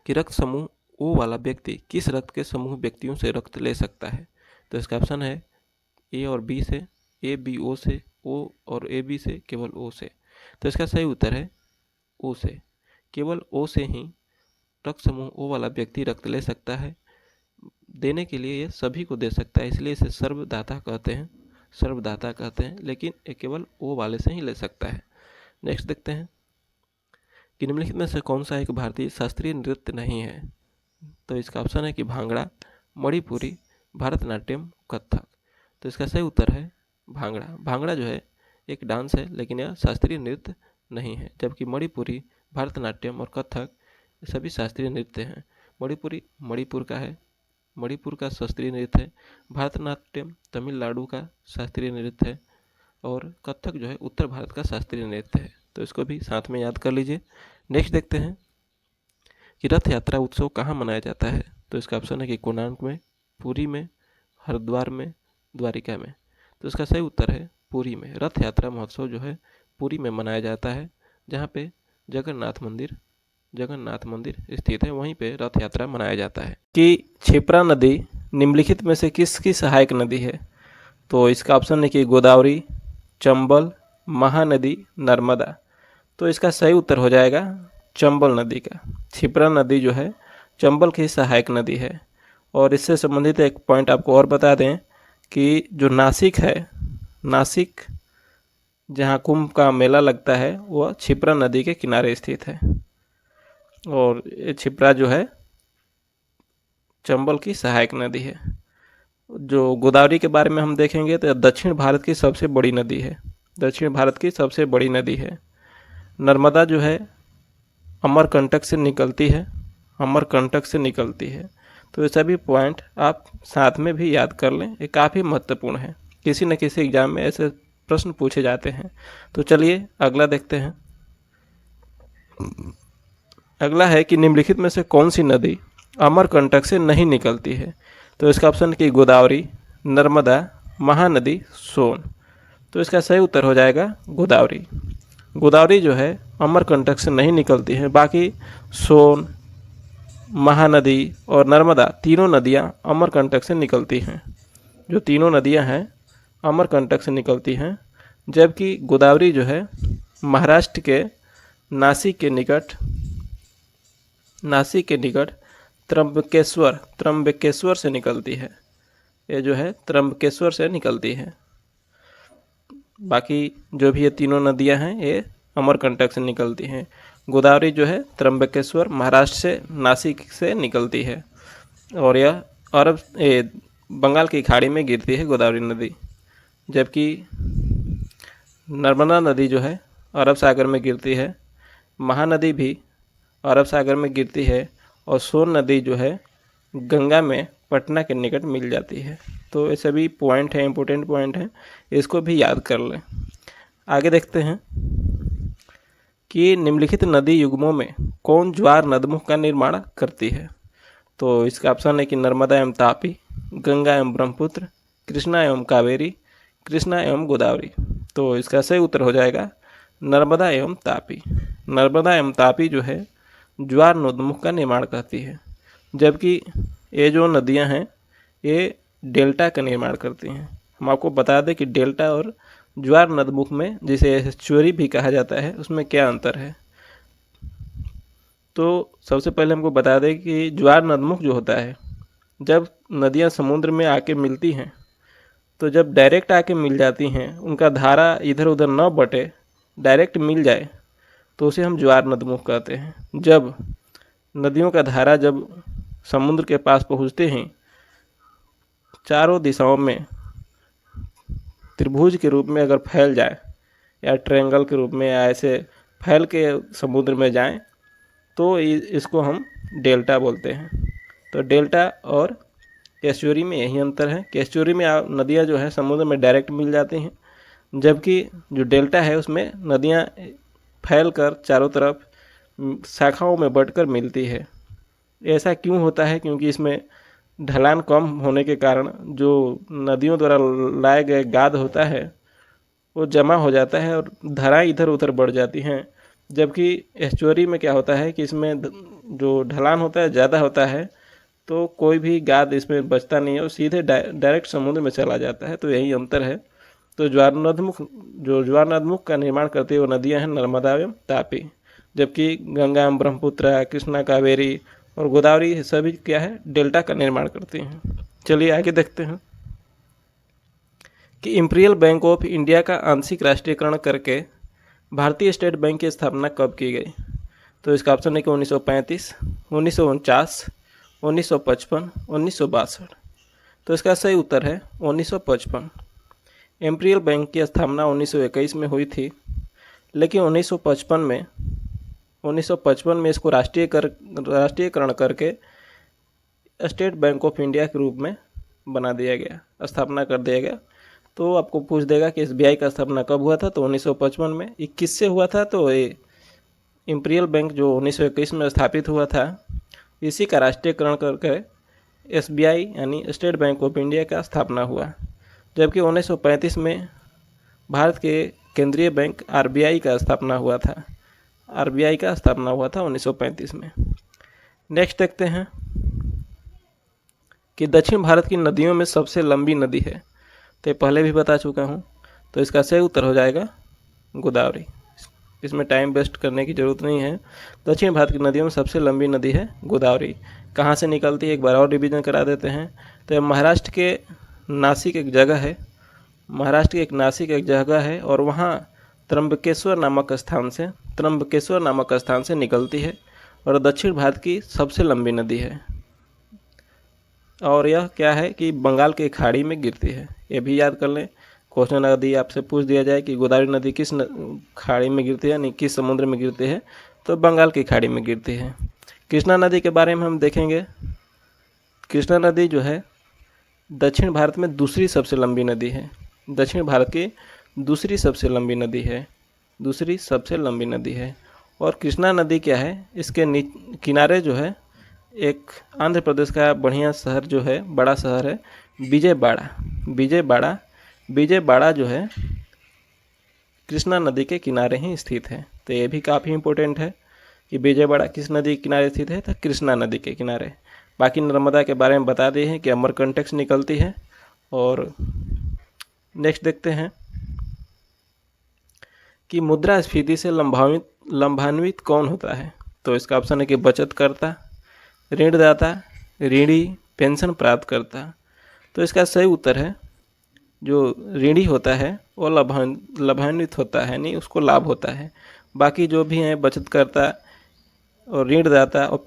कि रक्त समूह O वाला व्यक्ति किस रक्त के समूह व्यक्तियों से रक्त ले सकता है। तो इसका ऑप्शन है A और B से, A B O से, O और A B से, केवल O से। तो इसका सही उत्तर है O से। केवल O से ही रक्त समूह O वाला व्यक्ति रक्त ले सकता है। देने के लिए ये सभी को दे सकता है, इसलिए इसे सर्वदाता कहते हैं, लेकिन ये केवल O वाले से ही ले सकता है। नेक्स्ट देखते हैं कि निम्नलिखित में से कौन सा एक भारतीय शास्त्रीय नृत्य नहीं है। तो इसका ऑप्शन है कि भांगड़ा, मणिपुरी, भरतनाट्यम, कथक। तो इसका सही उत्तर है भांगड़ा। भांगड़ा जो है एक डांस है लेकिन यह शास्त्रीय नृत्य नहीं है। जबकि मणिपुरी, भरतनाट्यम और कथक सभी शास्त्रीय नृत्य हैं। मणिपुरी मणिपुर का शास्त्रीय नृत्य है। भरतनाट्यम तमिलनाडु का शास्त्रीय नृत्य है और कथक जो है उत्तर भारत का शास्त्रीय नृत्य है। तो इसको भी साथ में याद कर लीजिए। नेक्स्ट देखते हैं कि रथ यात्रा उत्सव कहाँ मनाया जाता है। तो इसका ऑप्शन है कि कोणार्क में, पुरी में, हरिद्वार में, द्वारिका में। तो इसका सही उत्तर है पुरी में। रथ यात्रा महोत्सव जो है पुरी में मनाया जाता है, जहाँ पे जगन्नाथ मंदिर स्थित है, वहीं पे रथ यात्रा मनाया जाता है। कि क्षिप्रा नदी निम्नलिखित में से किसकी सहायक नदी है। तो इसका ऑप्शन है कि गोदावरी, चंबल, महानदी, नर्मदा। तो इसका सही उत्तर हो जाएगा चंबल नदी का। क्षिप्रा नदी जो है चंबल की सहायक नदी है। और इससे संबंधित एक पॉइंट आपको और बता दें कि जो नासिक जहाँ कुंभ का मेला लगता है वह क्षिप्रा नदी के किनारे स्थित है और ये क्षिप्रा जो है चंबल की सहायक नदी है। जो गोदावरी के बारे में हम देखेंगे तो दक्षिण भारत की सबसे बड़ी नदी है। नर्मदा जो है अमरकंटक से निकलती है। तो ये सभी पॉइंट आप साथ में भी याद कर लें, ये काफ़ी महत्वपूर्ण है। किसी न किसी एग्जाम में ऐसे प्रश्न पूछे जाते हैं। तो चलिए अगला देखते हैं। अगला है कि निम्नलिखित में से कौन सी नदी अमरकंटक से नहीं निकलती है। तो इसका ऑप्शन है कि गोदावरी, नर्मदा, महानदी, सोन। तो इसका सही उत्तर हो जाएगा गोदावरी जो है अमरकंटक से नहीं निकलती है। बाकी सोन, महानदी और नर्मदा तीनों नदियाँ अमरकंटक से निकलती हैं। जो तीनों नदियाँ हैं अमरकंटक से निकलती हैं, जबकि गोदावरी जो है महाराष्ट्र के नासिक के निकट त्र्यंबकेश्वर से निकलती है। ये जो है त्र्यंबकेश्वर से निकलती है। बाकी जो भी ये तीनों नदियां हैं ये अमरकंटक से निकलती हैं। गोदावरी जो है त्र्यंबकेश्वर महाराष्ट्र से नासिक से निकलती है और यह बंगाल की खाड़ी में गिरती है गोदावरी नदी। जबकि नर्मदा नदी जो है अरब सागर में गिरती है, महानदी भी अरब सागर में गिरती है और सोन नदी जो है गंगा में पटना के निकट मिल जाती है। तो ये सभी पॉइंट हैं, इंपॉर्टेंट पॉइंट हैं, इसको भी याद कर लें। आगे देखते हैं कि निम्नलिखित नदी युग्मों में कौन ज्वार नदमुख का निर्माण करती है। तो इसका ऑप्शन है कि नर्मदा एवं तापी, गंगा एवं ब्रह्मपुत्र, कृष्णा एवं कावेरी, कृष्णा एवं गोदावरी। तो इसका सही उत्तर हो जाएगा नर्मदा एवं तापी जो है ज्वार नदमुख का निर्माण करती है। जबकि ये जो नदियाँ हैं ये डेल्टा का निर्माण करती हैं। हम आपको बता दें कि डेल्टा और ज्वार नदमुख में, जिसे एस्चुअरी भी कहा जाता है, उसमें क्या अंतर है। तो सबसे पहले हमको बता दें कि ज्वार नदमुख जो होता है, जब नदियाँ समुद्र में आके मिलती हैं, तो जब डायरेक्ट आके मिल जाती हैं, उनका धारा इधर उधर न बटे, डायरेक्ट मिल जाए, तो उसे हम ज्वार नदमुख कहते हैं। जब नदियों का धारा जब समुद्र के पास पहुँचते हैं, चारों दिशाओं में त्रिभुज के रूप में अगर फैल जाए या ट्रायंगल के रूप में या ऐसे फैल के समुद्र में जाएं, तो इसको हम डेल्टा बोलते हैं। तो डेल्टा और एस्चुअरी में यही अंतर है कि एस्चुअरी में नदियाँ जो है समुद्र में डायरेक्ट मिल जाती हैं, जबकि जो डेल्टा है उसमें नदियाँ फैल कर चारों तरफ शाखाओं में बंटकर मिलती है। ऐसा क्यों होता है? क्योंकि इसमें ढलान कम होने के कारण जो नदियों द्वारा लाए गए गाद होता है वो जमा हो जाता है और धाराएं इधर उधर बढ़ जाती हैं। जबकि एस्चुअरी में क्या होता है कि इसमें जो ढलान होता है ज़्यादा होता है, तो कोई भी गाद इसमें बचता नहीं है और सीधे डायरेक्ट समुद्र में चला जाता है। तो यही अंतर है। तो ज्वार नदमुख का निर्माण करती हुई नदियाँ हैं नर्मदा एवं तापी, जबकि गंगा, ब्रह्मपुत्र, कृष्णा, कावेरी और गोदावरी सभी क्या है, डेल्टा का निर्माण करती हैं। चलिए आगे देखते हैं कि इंपीरियल बैंक ऑफ इंडिया का आंशिक राष्ट्रीयकरण करके भारतीय स्टेट बैंक की स्थापना कब की गई। तो इसका ऑप्शन है कि 1935, 1949, 1955, 1962। तो इसका सही उत्तर है 1955। इंपीरियल बैंक की स्थापना 1921 में हुई थी, लेकिन 1955 में इसको राष्ट्रीयकरण करके स्टेट बैंक ऑफ इंडिया के रूप में बना दिया गया, स्थापना कर दिया गया। तो आपको पूछ देगा कि एसबीआई का स्थापना कब हुआ था, तो 1955 में। 21 से हुआ था, तो ये इंपीरियल बैंक जो 1921 में स्थापित हुआ था, इसी का राष्ट्रीयकरण करके एसबीआई यानी स्टेट बैंक ऑफ इंडिया का स्थापना हुआ। जबकि 1935 में भारत के केंद्रीय बैंक आरबीआई का स्थापना हुआ था। आरबीआई का स्थापना हुआ था 1935 में। नेक्स्ट देखते हैं कि दक्षिण भारत की नदियों में सबसे लंबी नदी है। तो पहले भी बता चुका हूँ, तो इसका सही उत्तर हो जाएगा गोदावरी। इसमें टाइम वेस्ट करने की ज़रूरत नहीं है। दक्षिण भारत की नदियों में सबसे लंबी नदी है गोदावरी। कहाँ से निकलती है एक बार और रिवीजन करा देते हैं। तो महाराष्ट्र के नासिक एक जगह है, और वहाँ त्र्यंबकेश्वर नामक स्थान से निकलती है और दक्षिण भारत की सबसे लंबी नदी है। और यह क्या है कि बंगाल की खाड़ी में गिरती है। ये भी याद कर लें, क्वेश्चन यदि आपसे पूछ दिया जाए कि गोदावरी नदी किस खाड़ी में गिरती है, यानी किस समुद्र में गिरती है, तो बंगाल की खाड़ी में गिरती है। कृष्णा नदी के बारे में हम देखेंगे। कृष्णा नदी जो है दक्षिण भारत में दूसरी सबसे लंबी नदी है। दक्षिण भारत की दूसरी सबसे लंबी नदी है। और कृष्णा नदी क्या है, इसके किनारे जो है एक आंध्र प्रदेश का बढ़िया शहर जो है, बड़ा शहर है विजयवाड़ा जो है कृष्णा नदी के किनारे ही स्थित है। तो ये भी काफ़ी इम्पोर्टेंट है कि विजयवाड़ा किस नदी के किनारे स्थित है, तो कृष्णा नदी के किनारे। बाकी नर्मदा के बारे में बता दिए हैं कि अमरकंटक से निकलती है। और नेक्स्ट देखते हैं कि मुद्रास्फीति से लाभान्वित कौन होता है। तो इसका ऑप्शन है कि बचतकर्ता, ऋणदाता, ऋणी, पेंशन प्राप्त करता। तो इसका सही उत्तर है जो ऋणी होता है वो लाभान्वित होता है, नहीं उसको लाभ होता है। बाकी जो भी हैं बचतकर्ता और ऋणदाता और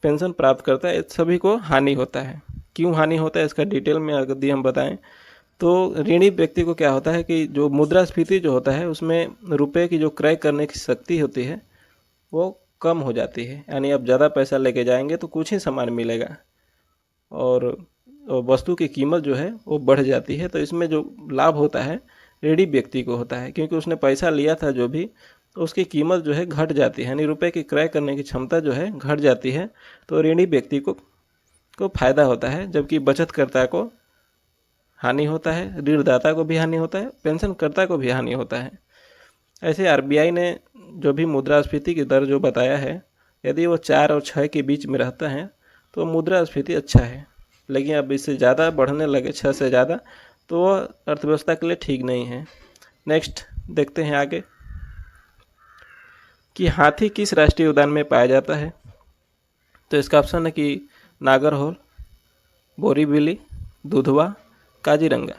पेंशन प्राप्त करता है, सभी को हानि होता है। क्यों हानि होता है इसका डिटेल में यदि हम बताएं तो ऋणी व्यक्ति को क्या होता है कि जो मुद्रास्फीति जो होता है उसमें रुपए की जो क्रय करने की शक्ति होती है वो कम हो जाती है। यानी आप ज़्यादा पैसा लेके जाएंगे तो कुछ ही सामान मिलेगा और वस्तु की कीमत जो है वो बढ़ जाती है। तो इसमें जो लाभ होता है ऋणी व्यक्ति को होता है, क्योंकि उसने पैसा लिया था जो भी, तो उसकी कीमत जो है घट जाती है, यानी रुपए की क्रय करने की क्षमता जो है घट जाती है। तो ऋणी व्यक्ति को फायदा होता है, जबकि बचतकर्ता को हानि होता है, ऋणदाता को भी हानि होता है, पेंशनकर्ता को भी हानि होता है। ऐसे आरबीआई ने जो भी मुद्रास्फीति की दर जो बताया है, यदि वो 4 और 6 के बीच में रहता है तो मुद्रास्फीति अच्छा है, लेकिन अब इससे ज़्यादा बढ़ने लगे 6 से ज़्यादा तो वह अर्थव्यवस्था के लिए ठीक नहीं है। नेक्स्ट देखते हैं आगे कि हाथी किस राष्ट्रीय उद्यान में पाया जाता है। तो इसका ऑप्शन है कि नागरहोल, बोरीवली, दुधवा, काजीरंगा।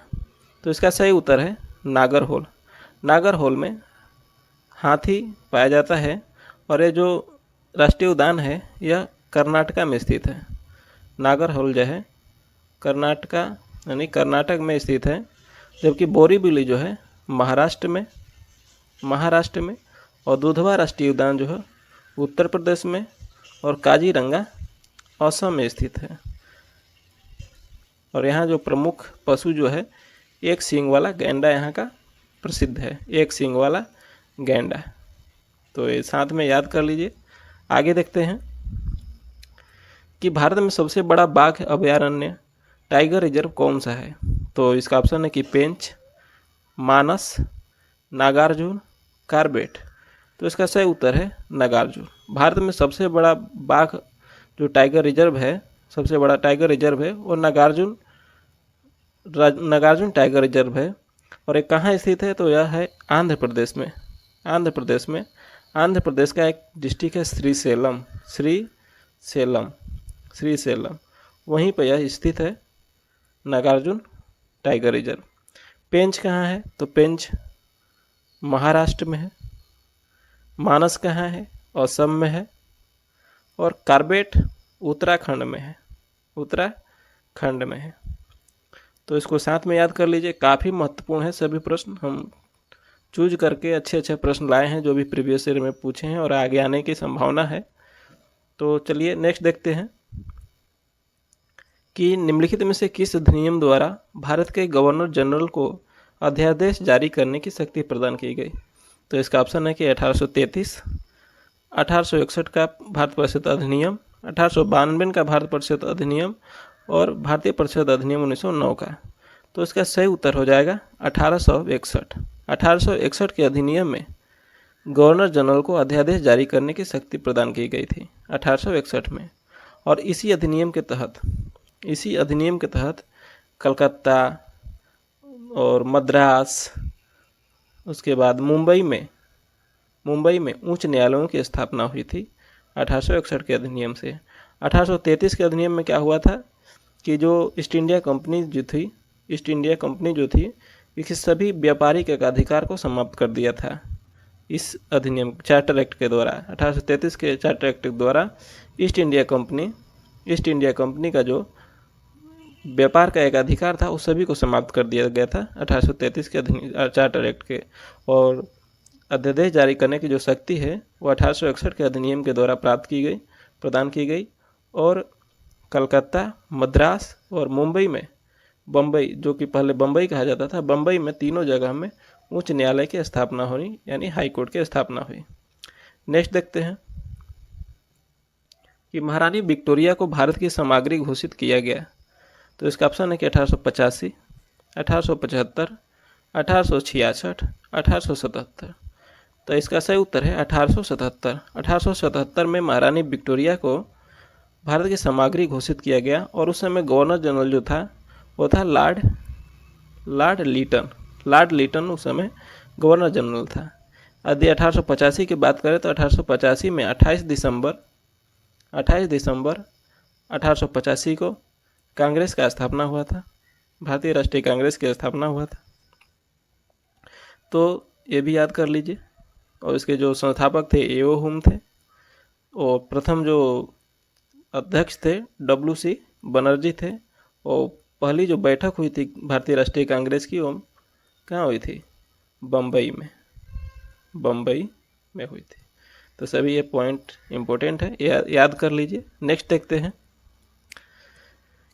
तो इसका सही उत्तर है नागरहोल। नागरहोल में हाथी पाया जाता है और ये जो राष्ट्रीय उद्यान है यह कर्नाटका में स्थित है। नागरहोल जो है कर्नाटका यानी कर्नाटक में स्थित है, जबकि बोरीवली जो है महाराष्ट्र में और दुधवा राष्ट्रीय उद्यान जो है उत्तर प्रदेश में और काजीरंगा असम में स्थित है। और यहाँ जो प्रमुख पशु जो है एक सींग वाला गैंडा यहाँ का प्रसिद्ध है, एक सींग वाला गैंडा। तो ये साथ में याद कर लीजिए। आगे देखते हैं कि भारत में सबसे बड़ा बाघ अभयारण्य टाइगर रिजर्व कौन सा है। तो इसका ऑप्शन है कि पेंच, मानस, नागार्जुन, कार्बेट। तो इसका सही उत्तर है नागार्जुन। भारत में सबसे बड़ा बाघ जो टाइगर रिजर्व है, सबसे बड़ा टाइगर रिजर्व है वो नागार्जुन टाइगर रिजर्व है। और ये कहाँ स्थित है, तो यह है आंध्र प्रदेश में। आंध्र प्रदेश का एक डिस्ट्रिक्ट है श्रीसेलम, वहीं पर यह स्थित है नागार्जुन टाइगर रिजर्व। पेंच कहाँ है, तो पेंच महाराष्ट्र में है। मानस कहाँ है, असम में है। और कार्बेट उत्तराखंड में है। तो इसको साथ में याद कर लीजिए। काफ़ी महत्वपूर्ण है सभी प्रश्न, हम चूज करके अच्छे प्रश्न लाए हैं जो भी प्रीवियस ईयर में पूछे हैं और आगे आने की संभावना है। तो चलिए नेक्स्ट देखते हैं कि निम्नलिखित में से किस अधिनियम द्वारा भारत के गवर्नर जनरल को अध्यादेश जारी करने की शक्ति प्रदान की गई। तो इसका ऑप्शन है कि 1833, 1861 का भारत परिषद अधिनियम, 1892 का भारत परिषद अधिनियम और भारतीय परिषद अधिनियम 1909 का। तो इसका सही उत्तर हो जाएगा 1861। 1861 के अधिनियम में गवर्नर जनरल को अध्यादेश जारी करने की शक्ति प्रदान की गई थी 1861 में। और इसी अधिनियम के तहत कलकत्ता और मद्रास, उसके बाद मुंबई में उच्च न्यायालयों की स्थापना हुई थी 1861 के अधिनियम से। 1833 के अधिनियम में क्या हुआ था कि जो ईस्ट इंडिया कंपनी जो थी इसके सभी व्यापारिक एकाधिकार को समाप्त कर दिया था इस अधिनियम चार्टर एक्ट के द्वारा। 1833 के चार्टर एक्ट के द्वारा ईस्ट इंडिया कंपनी का जो व्यापार का एक अधिकार था उस सभी को समाप्त कर दिया गया था 1833 के चार्टर एक्ट के। और अध्यादेश जारी करने की जो शक्ति है वो 1861 के अधिनियम के द्वारा प्रदान की गई। और कलकत्ता, मद्रास और बम्बई जो कि पहले बम्बई कहा जाता था, बम्बई में तीनों जगह में उच्च न्यायालय की स्थापना हुई, यानी हाई कोर्ट की स्थापना हुई। नेक्स्ट देखते हैं कि महारानी विक्टोरिया को भारत की सामग्री घोषित किया गया। तो इसका ऑप्शन है कि 1885, 1875, 1866, 1877। तो इसका सही उत्तर है 1877। 1877 में महारानी विक्टोरिया को भारत की सामग्री घोषित किया गया और उस समय गवर्नर जनरल जो था वो था लॉर्ड लीटन उस समय गवर्नर जनरल था। यदि 1885 की बात करें तो 1885 में 28 दिसंबर 1885 को कांग्रेस का स्थापना हुआ था, भारतीय राष्ट्रीय कांग्रेस की स्थापना हुआ था। तो ये भी याद कर लीजिए। और इसके जो संस्थापक थे एओ हुम थे और प्रथम जो अध्यक्ष थे WC बनर्जी थे। और पहली जो बैठक हुई थी भारतीय राष्ट्रीय कांग्रेस की वो कहाँ हुई थी, बम्बई में हुई थी। तो सभी ये पॉइंट इम्पोर्टेंट है, याद कर लीजिए। नेक्स्ट देखते हैं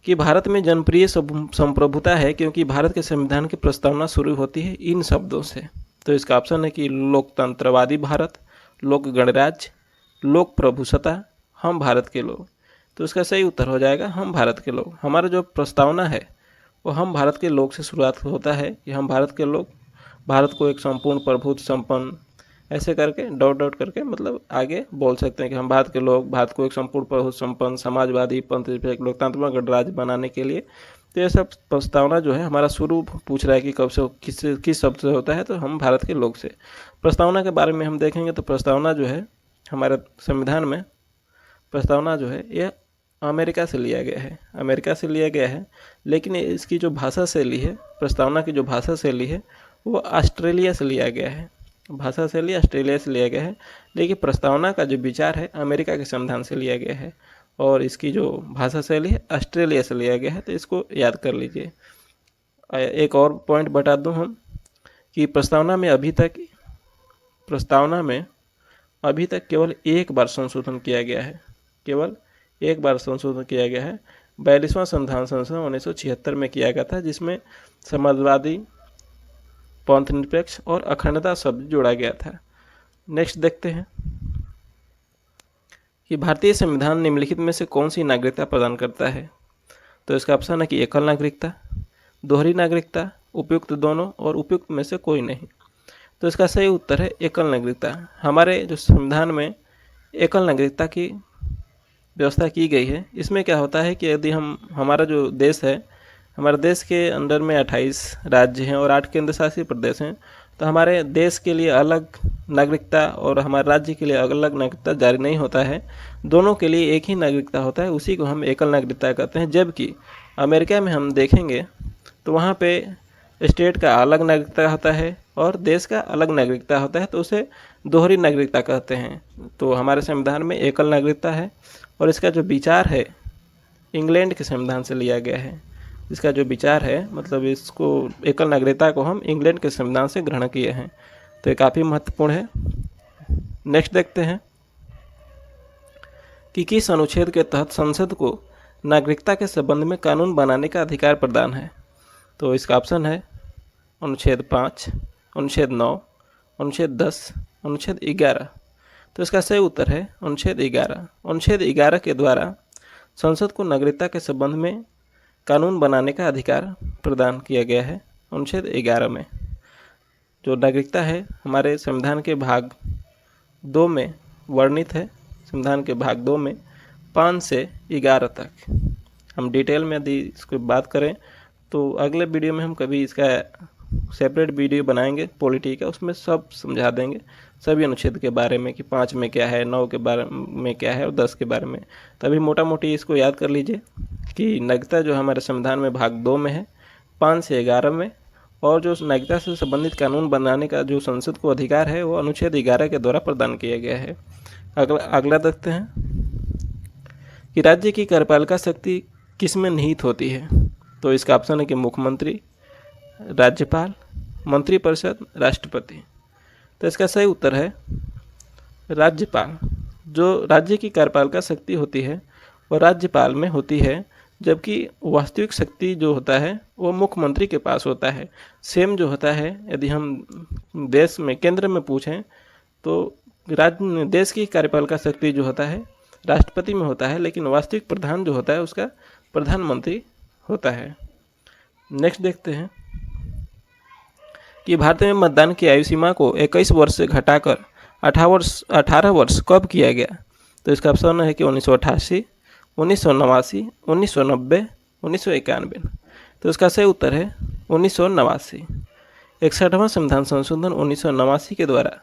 कि भारत में जनप्रिय संप्रभुता है क्योंकि भारत के संविधान की प्रस्तावना शुरू होती है इन शब्दों से। तो इसका ऑप्शन है कि लोकतंत्रवादी भारत, लोक गणराज्य, लोक प्रभुसत्ता, हम भारत के लोग। तो इसका सही उत्तर हो जाएगा हम भारत के लोग। हमारा जो प्रस्तावना है वो हम भारत के लोग से शुरुआत होता है कि हम भारत के लोग भारत को एक संपूर्ण प्रभुत्व संपन्न ऐसे करके डॉट डॉट करके मतलब आगे बोल सकते हैं कि हम भारत के लोग भारत को एक संपूर्ण बहुत संपन्न समाजवादी पंथनिरपेक्ष लोकतंत्र गणराज्य बनाने के लिए, तो ये सब प्रस्तावना जो है हमारा शुरू पूछ रहा है कि कब से किस शब्द से होता है, तो हम भारत के लोग से। प्रस्तावना के बारे में हम देखेंगे तो प्रस्तावना जो है हमारे संविधान में, प्रस्तावना जो है यह अमेरिका से लिया गया है, अमेरिका से लिया गया है, लेकिन इसकी जो भाषा शैली है, प्रस्तावना की जो भाषा शैली है वो ऑस्ट्रेलिया से लिया गया है, भाषा शैली ऑस्ट्रेलिया से लिया गया है, लेकिन प्रस्तावना का जो विचार है अमेरिका के संविधान से लिया गया है और इसकी जो भाषा शैली है ऑस्ट्रेलिया से लिया गया है, तो इसको याद कर लीजिए। एक और पॉइंट बता दूं हम कि प्रस्तावना में अभी तक केवल एक बार संशोधन किया गया है, केवल एक बार संशोधन किया गया है। 42वां संविधान संशोधन 1976 में किया गया था, जिसमें समाजवादी पंथनिरपेक्ष और अखंडता शब्द जोड़ा गया था। नेक्स्ट देखते हैं कि भारतीय संविधान निम्नलिखित में से कौन सी नागरिकता प्रदान करता है। तो इसका ऑप्शन है कि एकल नागरिकता, दोहरी नागरिकता, उपयुक्त दोनों और उपयुक्त में से कोई नहीं। तो इसका सही उत्तर है एकल नागरिकता। हमारे जो संविधान में एकल नागरिकता की व्यवस्था की गई है। इसमें क्या होता है कि यदि हमारा जो देश है, हमारे देश के अंडर में 28 राज्य हैं और 8 केंद्र शासित प्रदेश हैं, तो हमारे देश के लिए अलग नागरिकता और हमारे राज्य के लिए अलग नागरिकता जारी नहीं होता है, दोनों के लिए एक ही नागरिकता होता है, उसी को हम एकल नागरिकता कहते हैं। जबकि अमेरिका में हम देखेंगे तो वहाँ पे स्टेट का अलग नागरिकता होता है और देश का अलग नागरिकता होता है, तो उसे दोहरी नागरिकता कहते हैं। तो हमारे संविधान में एकल नागरिकता है और इसका जो विचार है इंग्लैंड के संविधान से लिया गया है। इसका जो विचार है मतलब इसको एकल नागरिकता को हम इंग्लैंड के संविधान से ग्रहण किए हैं, तो ये काफ़ी महत्वपूर्ण है। नेक्स्ट देखते हैं कि किस अनुच्छेद के तहत संसद को नागरिकता के संबंध में कानून बनाने का अधिकार प्रदान है। तो इसका ऑप्शन है अनुच्छेद 5, अनुच्छेद 9, अनुच्छेद 10, अनुच्छेद 11। तो इसका सही उत्तर है अनुच्छेद 11। अनुच्छेद 11 के द्वारा संसद को नागरिकता के संबंध में कानून बनाने का अधिकार प्रदान किया गया है। अनुच्छेद 11 में जो नागरिकता है हमारे संविधान के भाग 2 में वर्णित है। संविधान के भाग 2 में 5 से 11 तक। हम डिटेल में यदि इसको बात करें तो अगले वीडियो में हम कभी इसका सेपरेट वीडियो बनाएंगे पॉलिटी का, उसमें सब समझा देंगे सभी अनुच्छेद के बारे में कि 5 में क्या है, 9 के बारे में क्या है और 10 के बारे में। तभी मोटा मोटी इसको याद कर लीजिए कि नागरिकता जो हमारे संविधान में भाग 2 में है 5 से 11 में, और जो नागरिकता से संबंधित कानून बनाने का जो संसद को अधिकार है वो अनुच्छेद 11 के द्वारा प्रदान किया गया है। अगला देखते हैं कि राज्य की कार्यपालिका शक्ति किस में निहित होती है। तो इसका ऑप्शन है कि मुख्यमंत्री, राज्यपाल, मंत्रिपरिषद, राष्ट्रपति। तो इसका सही उत्तर है राज्यपाल। जो राज्य की कार्यपालिका शक्ति होती है वो राज्यपाल में होती है, जबकि वास्तविक शक्ति जो होता है वो मुख्यमंत्री के पास होता है। सेम जो होता है यदि हम देश में केंद्र में पूछें तो देश की कार्यपालिका शक्ति जो होता है राष्ट्रपति में होता है, लेकिन वास्तविक प्रधान जो होता है उसका प्रधानमंत्री होता है। नेक्स्ट देखते हैं कि भारत में मतदान की आयु सीमा को 21 वर्ष से घटाकर 18 वर्ष कब किया गया। तो इसका ऑप्शन है कि 1988, 1989, 1990, 1991। तो इसका सही उत्तर है 1989। 61वां संविधान संशोधन 1989 के द्वारा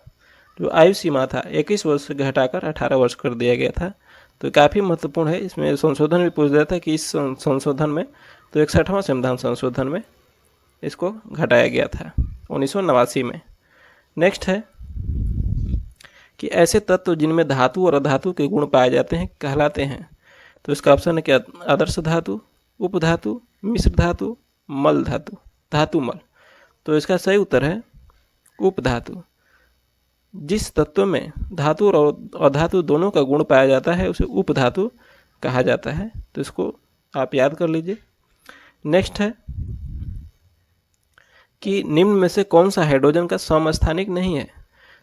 जो आयु सीमा था 21 वर्ष से घटाकर 18 वर्ष कर दिया गया था। तो काफ़ी महत्वपूर्ण है, इसमें संशोधन भी पूछ दिया था कि इस संशोधन में, तो 61वां संविधान संशोधन में इसको घटाया गया था 1989 में। नेक्स्ट है कि ऐसे तत्व जिनमें धातु और अधातु के गुण पाए जाते हैं कहलाते हैं। तो इसका ऑप्शन है कि आदर्श धातु, उपधातु, मिश्र धातु, मल धातु, धातु मल। तो इसका सही उत्तर है उपधातु। जिस तत्व में धातु और अधातु दोनों का गुण पाया जाता है उसे उपधातु कहा जाता है। तो इसको आप याद कर लीजिए। नेक्स्ट है कि निम्न में से कौन सा हाइड्रोजन का समस्थानिक नहीं है।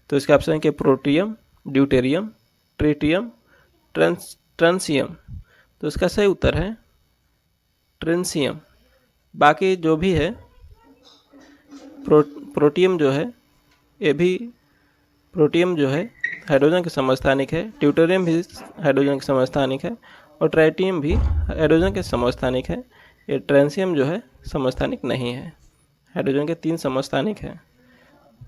तो इसका ऑप्शन है कि प्रोटियम, ड्यूटेरियम, ट्रिटियम, ट्रांसियम। तो इसका सही उत्तर है ट्रांसियम। बाकी जो भी है प्रोटियम जो है ये भी प्रोटियम जो है हाइड्रोजन के समस्थानिक है, ड्यूटेरियम भी हाइड्रोजन के समस्थानिक है और ट्राइटियम भी हाइड्रोजन के समस्थानिक है। ये ट्रांसियम जो है समस्थानिक नहीं है। हाइड्रोजन के 3 समस्थानिक हैं।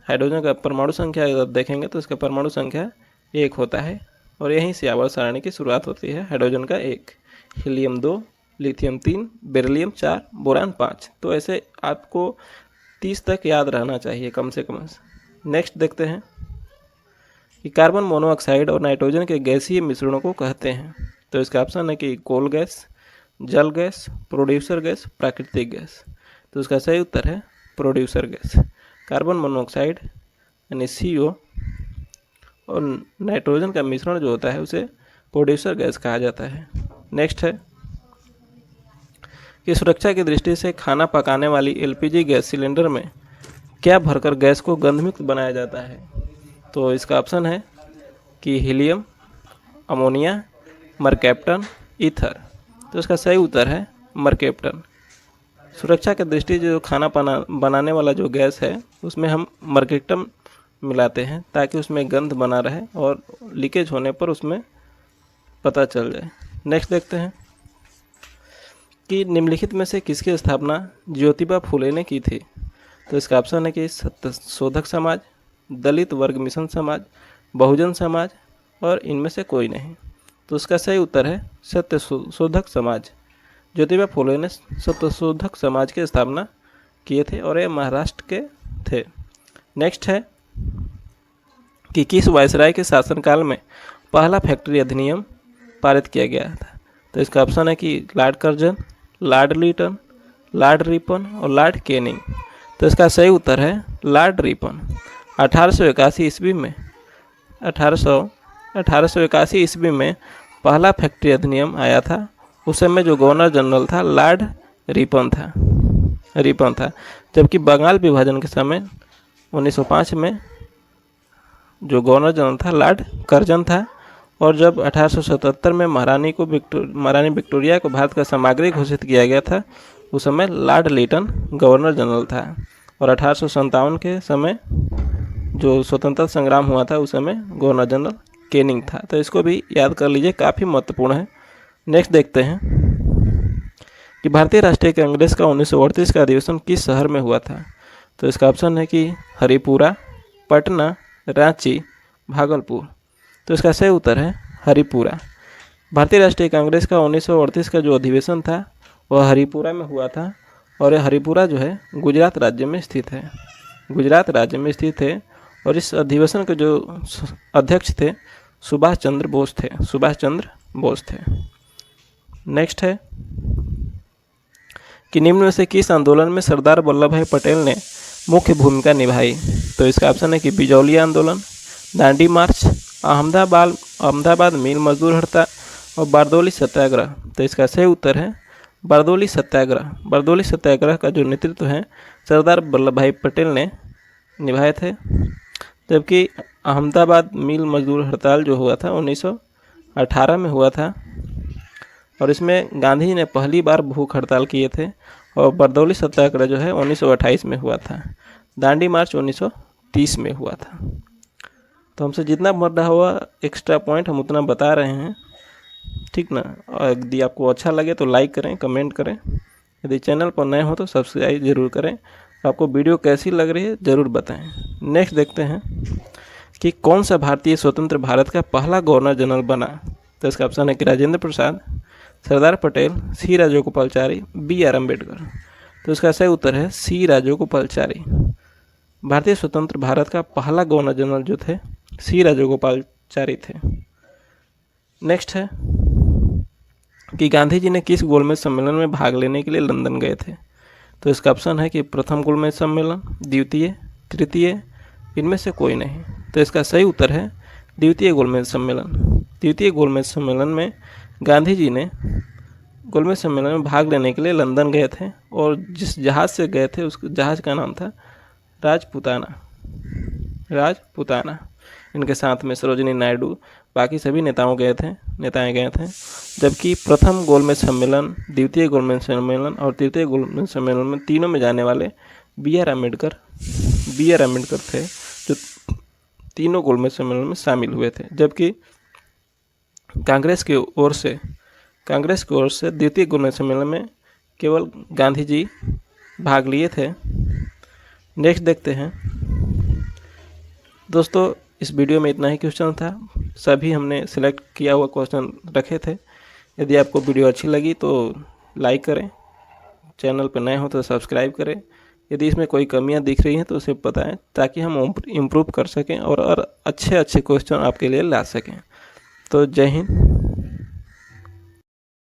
हाइड्रोजन का परमाणु संख्या अगर देखेंगे तो इसका परमाणु संख्या 1 होता है और यहीं से आवर्त सारणी की शुरुआत होती है। हाइड्रोजन का 1, हीलियम 2, लिथियम 3, बेरिलियम 4, बोरान 5। तो ऐसे आपको 30 तक याद रहना चाहिए कम से कम। नेक्स्ट देखते हैं कि कार्बन मोनोऑक्साइड और नाइट्रोजन के गैसीय मिश्रणों को कहते हैं। तो इसका ऑप्शन है कि कोल गैस, जल गैस, प्रोड्यूसर गैस, प्राकृतिक गैस। तो इसका सही उत्तर है प्रोड्यूसर गैस। कार्बन मोनोऑक्साइड यानी CO और नाइट्रोजन का मिश्रण जो होता है उसे प्रोड्यूसर गैस कहा जाता है। नेक्स्ट है कि सुरक्षा की दृष्टि से खाना पकाने वाली LPG गैस सिलेंडर में क्या भरकर गैस को गंधमुक्त बनाया जाता है। तो इसका ऑप्शन है कि हीलियम, अमोनिया, मरकैप्टन, ईथर। तो इसका सही उत्तर है मरकैप्टन। सुरक्षा की दृष्टि से जो खाना बनाने वाला जो गैस है उसमें हम मरकैप्टन मिलाते हैं ताकि उसमें गंध बना रहे और लीकेज होने पर उसमें पता चल जाए। नेक्स्ट देखते हैं कि निम्नलिखित में से किसकी स्थापना ज्योतिबा फुले ने की थी। तो इसका ऑप्शन है कि सत्यशोधक समाज, दलित वर्ग मिशन समाज, बहुजन समाज और इनमें से कोई नहीं। तो इसका सही उत्तर है सत्यशोधक समाज। ज्योतिबा फुले ने सत्यशोधक समाज की स्थापना किए थे और ये महाराष्ट्र के थे। नेक्स्ट है कि किस वायसराय के शासनकाल में पहला फैक्ट्री अधिनियम पारित किया गया था। तो इसका ऑप्शन है कि Lord Curzon, Lord Lytton, Lord Ripon और लॉर्ड कैनिंग। तो इसका सही उत्तर है लॉर्ड रिपन। 1881 ईस्वी में 1881 ईस्वी में पहला फैक्ट्री अधिनियम आया था। उस समय जो गवर्नर जनरल था लॉर्ड रिपन था। जबकि बंगाल विभाजन के समय 1905 में जो गवर्नर जनरल था लॉर्ड कर्जन था। और जब 1877 में महारानी विक्टोरिया को भारत का सामग्री घोषित किया गया था उस समय लॉर्ड लीटन गवर्नर जनरल था। और 1857 के समय जो स्वतंत्रता संग्राम हुआ था उस समय गवर्नर जनरल कैनिंग था। तो इसको भी याद कर लीजिए, काफ़ी महत्वपूर्ण है। नेक्स्ट देखते हैं कि भारतीय राष्ट्रीय कांग्रेस का 1938 का अधिवेशन किस शहर में हुआ था। तो इसका ऑप्शन है कि हरिपुरा, पटना, रांची, भागलपुर। तो इसका सही उत्तर है हरिपुरा। भारतीय राष्ट्रीय कांग्रेस का 1938 का जो अधिवेशन था वह हरिपुरा में हुआ था और यह हरिपुरा जो है गुजरात राज्य में स्थित है। और इस अधिवेशन के जो अध्यक्ष थे सुभाष चंद्र बोस थे। नेक्स्ट है कि निम्न में से किस आंदोलन में सरदार वल्लभ भाई पटेल ने मुख्य भूमिका निभाई। तो इसका ऑप्शन है कि बिजौलिया आंदोलन, दांडी मार्च, अहमदाबाद मिल मजदूर हड़ताल और बारदौली सत्याग्रह। तो इसका सही उत्तर है बारदौली सत्याग्रह का जो नेतृत्व है सरदार वल्लभ भाई पटेल ने निभाए थे। जबकि अहमदाबाद मिल मजदूर हड़ताल जो हुआ था 1918 में हुआ था और इसमें गांधी जी ने पहली बार भूख हड़ताल किए थे। और बारदौली सत्याग्रह जो है 1928 में हुआ था। दांडी मार्च 1930 में हुआ था। तो हमसे जितना बढ़ रहा हुआ एक्स्ट्रा पॉइंट हम उतना बता रहे हैं, ठीक ना। और यदि आपको अच्छा लगे तो लाइक करें, कमेंट करें। यदि चैनल पर नए हो तो सब्सक्राइब जरूर करें। आपको वीडियो कैसी लग रही है ज़रूर बताएं। नेक्स्ट देखते हैं कि कौन सा भारतीय स्वतंत्र भारत का पहला गवर्नर जनरल बना। तो इसका ऑप्शन है कि राजेंद्र प्रसाद, सरदार पटेल, सी राजगोपालाचारी, BR अम्बेडकर। तो इसका सही उत्तर है सी राजगोपालाचारी। भारतीय स्वतंत्र भारत का पहला गवर्नर जनरल जो थे सी राजगोपालाचारी थे। नेक्स्ट है कि गांधी जी ने किस गोलमेज सम्मेलन में भाग लेने के लिए लंदन गए थे। तो इसका ऑप्शन है कि प्रथम गोलमेज सम्मेलन, द्वितीय, तृतीय, इनमें से कोई नहीं। तो इसका सही उत्तर है द्वितीय गोलमेज सम्मेलन में गांधी जी ने गोलमेज सम्मेलन में भाग लेने के लिए लंदन गए थे और जिस जहाज़ से गए थे उस जहाज़ का नाम था राजपुताना। इनके साथ में सरोजिनी नायडू, बाकी सभी नेताएं गए थे। जबकि प्रथम गोलमेज सम्मेलन, द्वितीय गोलमेज सम्मेलन और तृतीय गोलमेज सम्मेलन में तीनों में जाने वाले BR अम्बेडकर थे, जो तीनों गोलमेज सम्मेलन में शामिल हुए थे, जबकि कांग्रेस की ओर से द्वितीय गोलमेज सम्मेलन में केवल गांधी जी भाग लिए थे। नेक्स्ट देखते हैं दोस्तों, इस वीडियो में इतना ही क्वेश्चन था। सभी हमने सिलेक्ट किया हुआ क्वेश्चन रखे थे। यदि आपको वीडियो अच्छी लगी तो लाइक करें, चैनल पर नए हो तो सब्सक्राइब करें। यदि इसमें कोई कमियां दिख रही हैं तो उसे बताएं, ताकि हम इम्प्रूव कर सकें और अच्छे क्वेश्चन आपके लिए ला सकें। तो जय हिंद।